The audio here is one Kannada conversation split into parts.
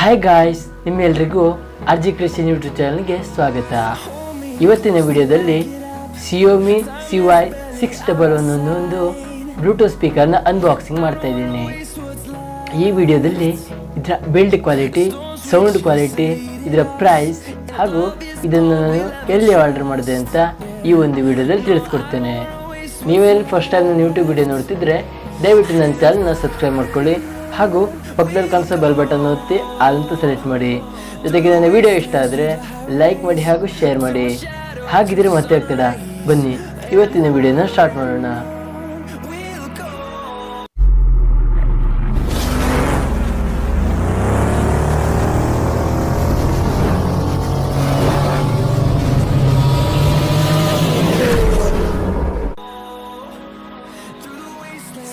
ಹಾಯ್ ಗಾಯ್ಸ್, ನಿಮ್ಮೆಲ್ಲರಿಗೂ ಅರ್ಜಿ ಕ್ರಿಶ್ಚಿಯನ್ ಯೂಟ್ಯೂಬ್ ಚಾನಲ್ಗೆ ಸ್ವಾಗತ. ಇವತ್ತಿನ ವಿಡಿಯೋದಲ್ಲಿ Cyomi Cy-611 ಒಂದು ಬ್ಲೂಟೂತ್ ಸ್ಪೀಕರ್ನ ಅನ್ಬಾಕ್ಸಿಂಗ್ ಮಾಡ್ತಾ ಇದ್ದೀನಿ. ಈ ವಿಡಿಯೋದಲ್ಲಿ ಇದರ ಬಿಲ್ಡ್ ಕ್ವಾಲಿಟಿ, ಸೌಂಡ್ ಕ್ವಾಲಿಟಿ, ಇದರ ಪ್ರೈಸ್ ಹಾಗೂ ಇದನ್ನು ನಾನು ಎಲ್ಲಿ ಆರ್ಡರ್ ಮಾಡಿದೆ ಅಂತ ಈ ಒಂದು ವಿಡಿಯೋದಲ್ಲಿ ತಿಳಿಸ್ಕೊಡ್ತೇನೆ. ನೀವೆಲ್ಲಿ ಫಸ್ಟ್ ಟೈಮ್ ನನ್ನ ಯೂಟ್ಯೂಬ್ ವಿಡಿಯೋ ನೋಡ್ತಿದ್ರೆ ದಯವಿಟ್ಟು ನನ್ನ ಚಾನಲ್ನ ಸಬ್ಸ್ಕ್ರೈಬ್ ಮಾಡ್ಕೊಳ್ಳಿ ಹಾಗೂ ಪಕ್ಕದಲ್ಲಿ ಕಾಣಿಸೋ ಬೆಲ್ ಬಟನ್ ಒತ್ತಿ ಆಲ್ ಅಂತ ಸೆಲೆಕ್ಟ್ ಮಾಡಿ. ಜೊತೆಗೆ ನನ್ನ ವಿಡಿಯೋ ಇಷ್ಟ ಆದರೆ ಲೈಕ್ ಮಾಡಿ ಹಾಗೂ ಶೇರ್ ಮಾಡಿ. ಹಾಗಿದ್ರೆ ಮತ್ತೆ ಆಗ್ತದ, ಬನ್ನಿ ಇವತ್ತಿನ ವಿಡಿಯೋನ ಸ್ಟಾರ್ಟ್ ಮಾಡೋಣ.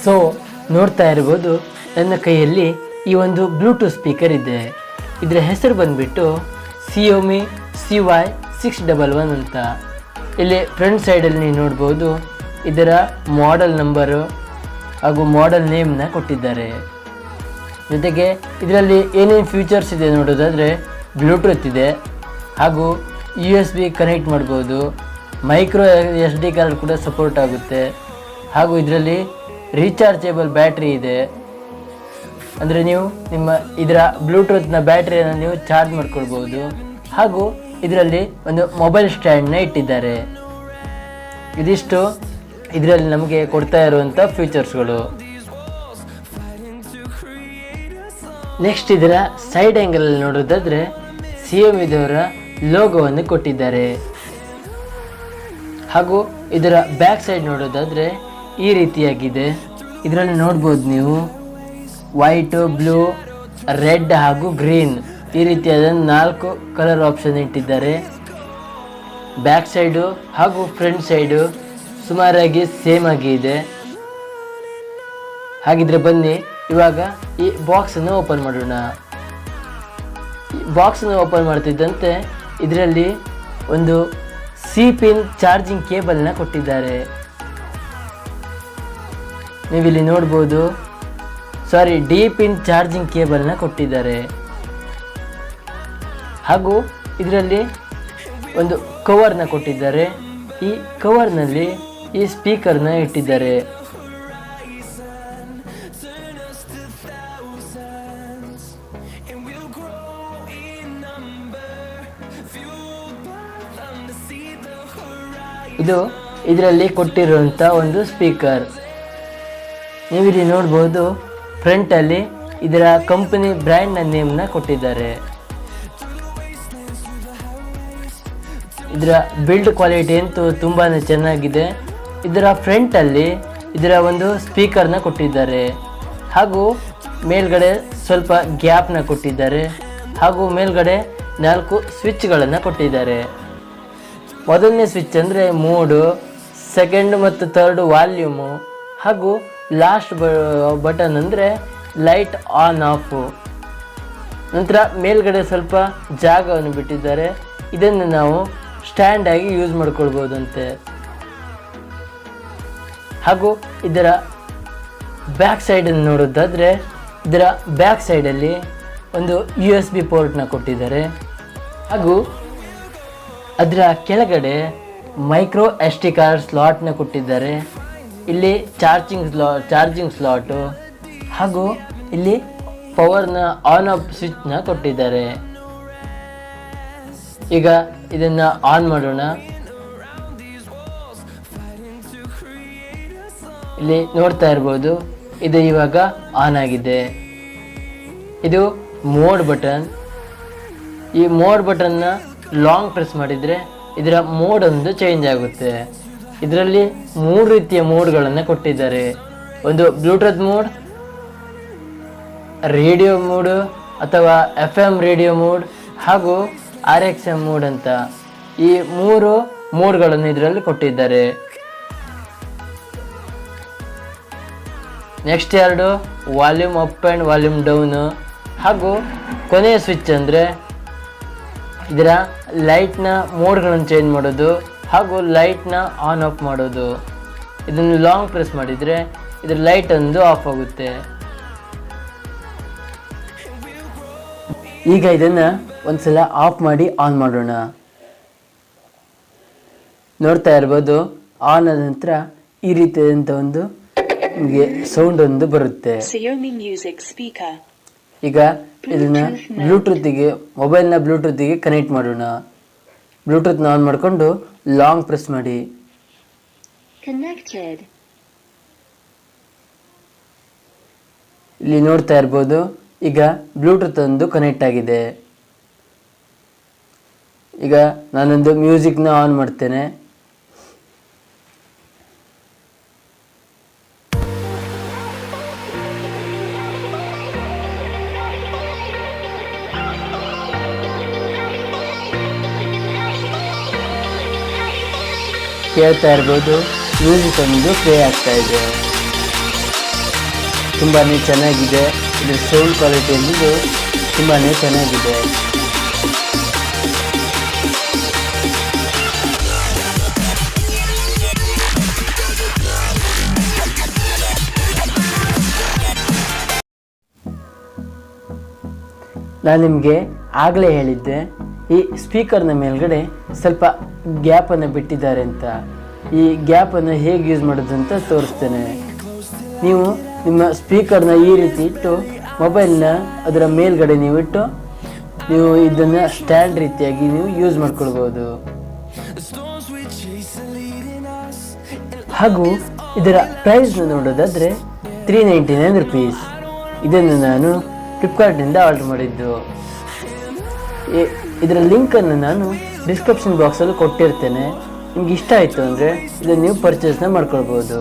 ಸೊ ನೋಡ್ತಾ ಇರ್ಬೋದು, ನನ್ನ ಕೈಯಲ್ಲಿ ಈ ಒಂದು ಬ್ಲೂಟೂತ್ ಸ್ಪೀಕರ್ ಇದೆ. ಇದರ ಹೆಸರು ಬಂದುಬಿಟ್ಟು Cyomi Cy-611 ಅಂತ. ಇಲ್ಲಿ ಫ್ರಂಟ್ ಸೈಡಲ್ಲಿ ನೀವು ನೋಡ್ಬೋದು ಇದರ ಮಾಡೆಲ್ ನಂಬರು ಹಾಗೂ ಮಾಡೆಲ್ ನೇಮ್ನ ಕೊಟ್ಟಿದ್ದಾರೆ. ಜೊತೆಗೆ ಇದರಲ್ಲಿ ಏನೇನು ಫೀಚರ್ಸ್ ಇದೆ ನೋಡೋದಾದರೆ ಬ್ಲೂಟೂತ್ ಇದೆ ಹಾಗೂ USB ಕನೆಕ್ಟ್ ಮಾಡ್ಬೋದು, ಮೈಕ್ರೋ SD ಕಾರ್ಡ್ ಕೂಡ ಸಪೋರ್ಟ್ ಆಗುತ್ತೆ ಹಾಗೂ ಇದರಲ್ಲಿ ರೀಚಾರ್ಜೇಬಲ್ ಬ್ಯಾಟ್ರಿ ಇದೆ. ಅಂದರೆ ನೀವು ಇದರ ಬ್ಲೂಟೂತ್ನ ಬ್ಯಾಟ್ರಿಯನ್ನು ನೀವು ಚಾರ್ಜ್ ಮಾಡ್ಕೊಳ್ಬೋದು ಹಾಗೂ ಇದರಲ್ಲಿ ಒಂದು ಮೊಬೈಲ್ ಸ್ಟ್ಯಾಂಡ್ನ ಇಟ್ಟಿದ್ದಾರೆ. ಇದಿಷ್ಟು ಇದರಲ್ಲಿ ನಮಗೆ ಕೊಡ್ತಾ ಇರುವಂಥ ಫೀಚರ್ಸ್ಗಳು. ನೆಕ್ಸ್ಟ್ ಇದರ ಸೈಡ್ ಆ್ಯಂಗಲಲ್ಲಿ ನೋಡೋದಾದರೆ Cyomiದವರ ಲೋಗೋವನ್ನು ಕೊಟ್ಟಿದ್ದಾರೆ ಹಾಗೂ ಇದರ ಬ್ಯಾಕ್ ಸೈಡ್ ನೋಡೋದಾದರೆ ಈ ರೀತಿಯಾಗಿದೆ. ಇದರಲ್ಲಿ ನೋಡ್ಬೋದು ನೀವು ವೈಟು, ಬ್ಲೂ, ರೆಡ್ ಹಾಗೂ ಗ್ರೀನ್ ಈ ರೀತಿಯಾದ 4 ಕಲರ್ ಆಪ್ಷನ್ ಇಟ್ಟಿದ್ದಾರೆ. ಬ್ಯಾಕ್ ಸೈಡು ಹಾಗೂ ಫ್ರಂಟ್ ಸೈಡು ಸುಮಾರಾಗಿ ಸೇಮ್ ಆಗಿ ಇದೆ. ಹಾಗಿದ್ರೆ ಬನ್ನಿ ಇವಾಗ ಈ ಬಾಕ್ಸನ್ನು ಓಪನ್ ಮಾಡೋಣ. ಈ ಬಾಕ್ಸನ್ನು ಓಪನ್ ಮಾಡ್ತಿದ್ದಂತೆ ಇದರಲ್ಲಿ ಒಂದು C ಪಿನ್ ಚಾರ್ಜಿಂಗ್ ಕೇಬಲ್ನ ಕೊಟ್ಟಿದ್ದಾರೆ. ನೀವಿಲ್ಲಿ ನೋಡ್ಬೋದು, D ಪಿನ್ ಚಾರ್ಜಿಂಗ್ ಕೇಬಲ್ನ ಕೊಟ್ಟಿದ್ದಾರೆ ಹಾಗೂ ಇದರಲ್ಲಿ ಒಂದು ಕವರ್ನ ಕೊಟ್ಟಿದ್ದಾರೆ. ಈ ಕವರ್ನಲ್ಲಿ ಈ ಸ್ಪೀಕರ್ನ ಇಟ್ಟಿದ್ದಾರೆ. ಇದು ಇದರಲ್ಲಿ ಕೊಟ್ಟಿರುವಂಥ ಒಂದು ಸ್ಪೀಕರ್. ನೀವಿಲ್ಲಿ ನೋಡ್ಬೋದು ಫ್ರಂಟಲ್ಲಿ ಇದರ ಕಂಪನಿ ಬ್ರ್ಯಾಂಡ್ನ ನೇಮ್ನ ಕೊಟ್ಟಿದ್ದಾರೆ. ಇದರ ಬಿಲ್ಡ್ ಕ್ವಾಲಿಟಿ ಅಂತೂ ತುಂಬಾ ಚೆನ್ನಾಗಿದೆ. ಇದರ ಫ್ರಂಟಲ್ಲಿ ಇದರ ಒಂದು ಸ್ಪೀಕರ್ನ ಕೊಟ್ಟಿದ್ದಾರೆ ಹಾಗೂ ಮೇಲ್ಗಡೆ ಸ್ವಲ್ಪ ಗ್ಯಾಪ್ನ ಕೊಟ್ಟಿದ್ದಾರೆ ಹಾಗೂ ಮೇಲ್ಗಡೆ 4 ಸ್ವಿಚ್ಗಳನ್ನು ಕೊಟ್ಟಿದ್ದಾರೆ. ಮೊದಲನೇ ಸ್ವಿಚ್ ಅಂದರೆ ಮೋಡು, ಸೆಕೆಂಡ್ ಮತ್ತು ಥರ್ಡ್ ವಾಲ್ಯೂಮು ಹಾಗೂ ಲಾಸ್ಟ್ ಬಟನ್ ಅಂದರೆ ಲೈಟ್ ಆನ್ ಆಫ್. ನಂತರ ಮೇಲ್ಗಡೆ ಸ್ವಲ್ಪ ಜಾಗವನ್ನು ಬಿಟ್ಟಿದ್ದಾರೆ. ಇದನ್ನು ನಾವು ಸ್ಟ್ಯಾಂಡ್ ಆಗಿ ಯೂಸ್ ಮಾಡ್ಕೊಳ್ಬೋದಂತೆ. ಹಾಗೂ ಇದರ ಬ್ಯಾಕ್ ಸೈಡನ್ನು ನೋಡೋದಾದರೆ ಇದರ ಬ್ಯಾಕ್ ಸೈಡಲ್ಲಿ ಒಂದು USB ಪೋರ್ಟ್ನ ಕೊಟ್ಟಿದ್ದಾರೆ ಹಾಗೂ ಅದರ ಕೆಳಗಡೆ ಮೈಕ್ರೋ SD ಕಾರ್ಡ್ ಸ್ಲಾಟ್ನ ಕೊಟ್ಟಿದ್ದಾರೆ. ಇಲ್ಲಿ ಚಾರ್ಜಿಂಗ್ ಸ್ಲಾಟು ಹಾಗೂ ಇಲ್ಲಿ ಪವರ್ನ ಆನ್ ಆಫ್ ಸ್ವಿಚ್ನ ಕೊಟ್ಟಿದ್ದಾರೆ. ಈಗ ಇದನ್ನು ಆನ್ ಮಾಡೋಣ. ಇಲ್ಲಿ ನೋಡ್ತಾ ಇರ್ಬೋದು, ಇದು ಇವಾಗ ಆನ್ ಆಗಿದೆ. ಇದು ಮೋಡ್ ಬಟನ್. ಈ ಮೋಡ್ ಬಟನ್ನ ಲಾಂಗ್ ಪ್ರೆಸ್ ಮಾಡಿದರೆ ಇದರ ಮೋಡ್ ಒಂದು ಚೇಂಜ್ ಆಗುತ್ತೆ. ಇದರಲ್ಲಿ 3 ರೀತಿಯ ಮೋಡ್ಗಳನ್ನು ಕೊಟ್ಟಿದ್ದಾರೆ. ಒಂದು ಬ್ಲೂಟೂತ್ ಮೋಡ್, ರೇಡಿಯೋ ಮೋಡು ಅಥವಾ FM ರೇಡಿಯೋ ಮೋಡ್ ಹಾಗೂ RXM ಮೋಡ್ ಅಂತ ಈ 3 ಮೋಡ್ಗಳನ್ನು ಇದರಲ್ಲಿ ಕೊಟ್ಟಿದ್ದಾರೆ. Next 2 volume up and volume down ಹಾಗೂ ಕೊನೆಯ ಸ್ವಿಚ್ ಅಂದರೆ ಇದರ ಲೈಟ್ನ ಮೋಡ್ಗಳನ್ನು ಚೇಂಜ್ ಮಾಡೋದು ಹಾಗೂ ಲೈಟ್ನ ಆನ್ ಆಫ್ ಮಾಡೋದು. ಇದನ್ನು ಲಾಂಗ್ ಪ್ರೆಸ್ ಮಾಡಿದರೆ ಇದರ ಲೈಟ್ ಒಂದು ಆಫ್ ಆಗುತ್ತೆ. ಈಗ ಇದನ್ನು ಒಂದ್ಸಲ ಆಫ್ ಮಾಡಿ ಆನ್ ಮಾಡೋಣ. ನೋಡ್ತಾ ಇರ್ಬೋದು, ಆನ್ ಆದ ನಂತರ ಈ ರೀತಿಯಾದಂಥ ಒಂದು ನಿಮಗೆ ಸೌಂಡ್ ಒಂದು ಬರುತ್ತೆ. ಈಗ ಇದನ್ನ ಬ್ಲೂಟೂತ್ಗೆ, ಮೊಬೈಲ್ನ ಬ್ಲೂಟೂತ್ಗೆ ಕನೆಕ್ಟ್ ಮಾಡೋಣ. ಬ್ಲೂಟೂತ್ನ ಆನ್ ಮಾಡಿಕೊಂಡು ಲಾಂಗ್ ಪ್ರೆಸ್ ಮಾಡಿ. ಇಲ್ಲಿ ನೋಡ್ತಾ ಇರ್ಬೋದು, ಈಗ ಬ್ಲೂಟೂತ್ ಒಂದು ಕನೆಕ್ಟ್ ಆಗಿದೆ. ಈಗ ನಾನೊಂದು ಮ್ಯೂಸಿಕ್ನ ಆನ್ ಮಾಡ್ತೇನೆ. ಕೇಳ್ತಾ ಇರ್ಬೋದು, ಮ್ಯೂಸಿಕ್ ಒಂದು ಪ್ಲೇ ಆಗ್ತಾ ಇದೆ. ತುಂಬಾ ಚೆನ್ನಾಗಿದೆ. ಇದರ ಸೌಂಡ್ ಕ್ವಾಲಿಟಿ ಅನ್ನೋದು ತುಂಬಾ ಚೆನ್ನಾಗಿದೆ. ನಾನು ನಿಮಗೆ ಆಗಲೇ ಹೇಳಿದ್ದೆ, ಈ ಸ್ಪೀಕರ್ನ ಮೇಲ್ಗಡೆ ಸ್ವಲ್ಪ ಗ್ಯಾಪನ್ನು ಬಿಟ್ಟಿದ್ದಾರೆ ಅಂತ. ಈ ಗ್ಯಾಪನ್ನು ಹೇಗೆ ಯೂಸ್ ಮಾಡೋದು ಅಂತ ತೋರಿಸ್ತೇನೆ. ನೀವು ನಿಮ್ಮ ಸ್ಪೀಕರ್ನ ಈ ರೀತಿ ಇಟ್ಟು ಮೊಬೈಲ್ನ ಅದರ ಮೇಲ್ಗಡೆ ನೀವು ಇಟ್ಟು ನೀವು ಇದನ್ನು ಸ್ಟ್ಯಾಂಡ್ ರೀತಿಯಾಗಿ ನೀವು ಯೂಸ್ ಮಾಡ್ಕೊಳ್ಬೋದು. ಹಾಗೂ ಇದರ ಪ್ರೈಸ್ನ ನೋಡೋದಾದರೆ ₹399. ಇದನ್ನು ನಾನು ಫ್ಲಿಪ್ಕಾರ್ಟ್ನಿಂದ ಆರ್ಡರ್ ಮಾಡಿದ್ದು. ಇದರ ಲಿಂಕನ್ನು ನಾನು ಡಿಸ್ಕ್ರಿಪ್ಷನ್ ಬಾಕ್ಸಲ್ಲಿ ಕೊಟ್ಟಿರ್ತೇನೆ. ನಿಮ್ಗೆ ಇಷ್ಟ ಆಯಿತು ಅಂದರೆ ಇದನ್ನು ನೀವು ಪರ್ಚೇಸ್ನ ಮಾಡ್ಕೊಳ್ಬೋದು.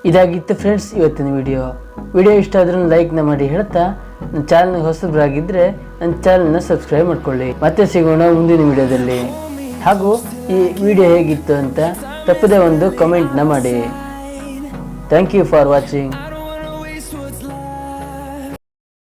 ಇದಾಗಿತ್ತು ಫ್ರೆಂಡ್ಸ್ ಇವತ್ತಿನ ವಿಡಿಯೋ ಇಷ್ಟ ಆದ್ರೂ ಲೈಕ್ನ ಮಾಡಿ ಹೇಳ್ತಾ, ನನ್ನ ಚಾನಲ್ಗೆ ಹೊಸಬರಾಗಿದ್ದರೆ ನನ್ನ ಚಾನಲ್ನ ಸಬ್ಸ್ಕ್ರೈಬ್ ಮಾಡ್ಕೊಳ್ಳಿ. ಮತ್ತೆ ಸಿಗೋಣ ಮುಂದಿನ ವಿಡಿಯೋದಲ್ಲಿ. ಹಾಗೂ ಈ ವಿಡಿಯೋ ಹೇಗಿತ್ತು ಅಂತ ತಪ್ಪದೇ ಒಂದು ಕಮೆಂಟ್ನ ಮಾಡಿ. Thank you for watching.